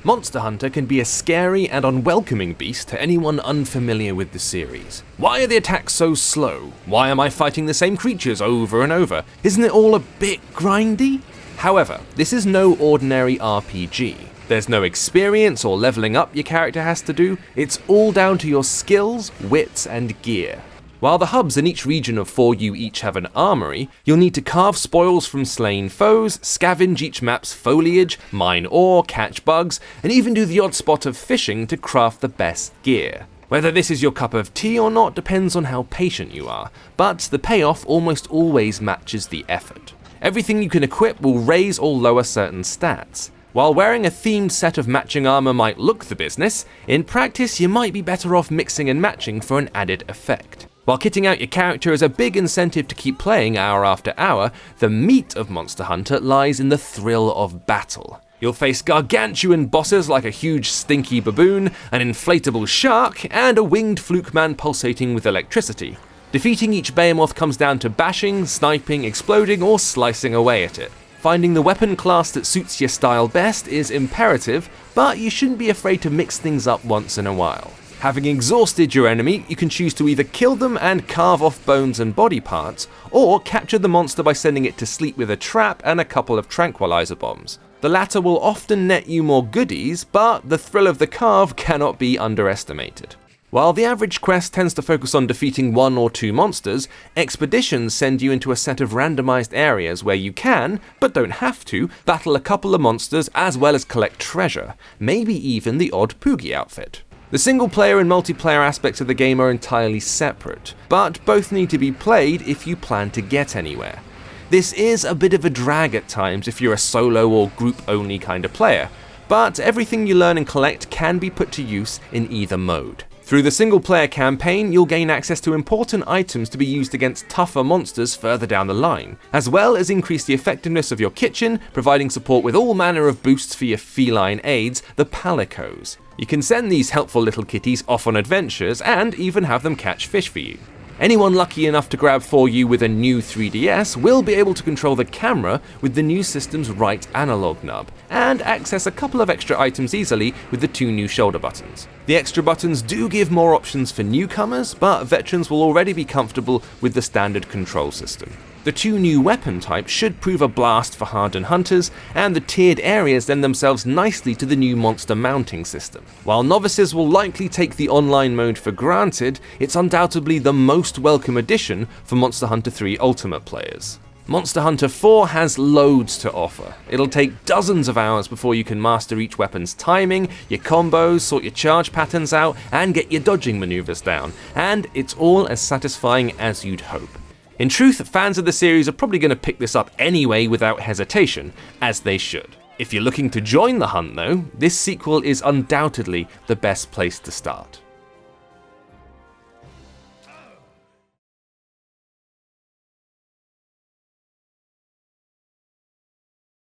Monster Hunter can be a scary and unwelcoming beast to anyone unfamiliar with the series. Why are the attacks so slow? Why am I fighting the same creatures over and over? Isn't it all a bit grindy? However, this is no ordinary RPG. There's no experience or leveling up your character has to do, it's all down to your skills, wits, and gear. While the hubs in each region of 4U each have an armory, you'll need to carve spoils from slain foes, scavenge each map's foliage, mine ore, catch bugs, and even do the odd spot of fishing to craft the best gear. Whether this is your cup of tea or not depends on how patient you are, but the payoff almost always matches the effort. Everything you can equip will raise or lower certain stats. While wearing a themed set of matching armor might look the business, in practice you might be better off mixing and matching for an added effect. While kitting out your character is a big incentive to keep playing hour after hour, the meat of Monster Hunter lies in the thrill of battle. You'll face gargantuan bosses like a huge stinky baboon, an inflatable shark, and a winged fluke man pulsating with electricity. Defeating each behemoth comes down to bashing, sniping, exploding, or slicing away at it. Finding the weapon class that suits your style best is imperative, but you shouldn't be afraid to mix things up once in a while. Having exhausted your enemy, you can choose to either kill them and carve off bones and body parts, or capture the monster by sending it to sleep with a trap and a couple of tranquilizer bombs. The latter will often net you more goodies, but the thrill of the carve cannot be underestimated. While the average quest tends to focus on defeating 1 or 2 monsters, expeditions send you into a set of randomized areas where you can, but don't have to, battle a couple of monsters as well as collect treasure, maybe even the odd Poogie outfit. The single player and multiplayer aspects of the game are entirely separate, but both need to be played if you plan to get anywhere. This is a bit of a drag at times if you're a solo or group only kind of player, but everything you learn and collect can be put to use in either mode. Through the single player campaign, you'll gain access to important items to be used against tougher monsters further down the line, as well as increase the effectiveness of your kitchen, providing support with all manner of boosts for your feline aides, the palicos. You can send these helpful little kitties off on adventures and even have them catch fish for you. Anyone lucky enough to grab 4U with a new 3DS will be able to control the camera with the new system's right analog nub, and access a couple of extra items easily with the 2 new shoulder buttons. The extra buttons do give more options for newcomers, but veterans will already be comfortable with the standard control system. The 2 new weapon types should prove a blast for hardened hunters, and the tiered areas lend themselves nicely to the new monster mounting system. While novices will likely take the online mode for granted, it's undoubtedly the most welcome addition for Monster Hunter 3 Ultimate players. Monster Hunter 4 has loads to offer. It'll take dozens of hours before you can master each weapon's timing, your combos, sort your charge patterns out, and get your dodging maneuvers down, and it's all as satisfying as you'd hope. In truth, fans of the series are probably going to pick this up anyway without hesitation, as they should. If you're looking to join the hunt though, this sequel is undoubtedly the best place to start.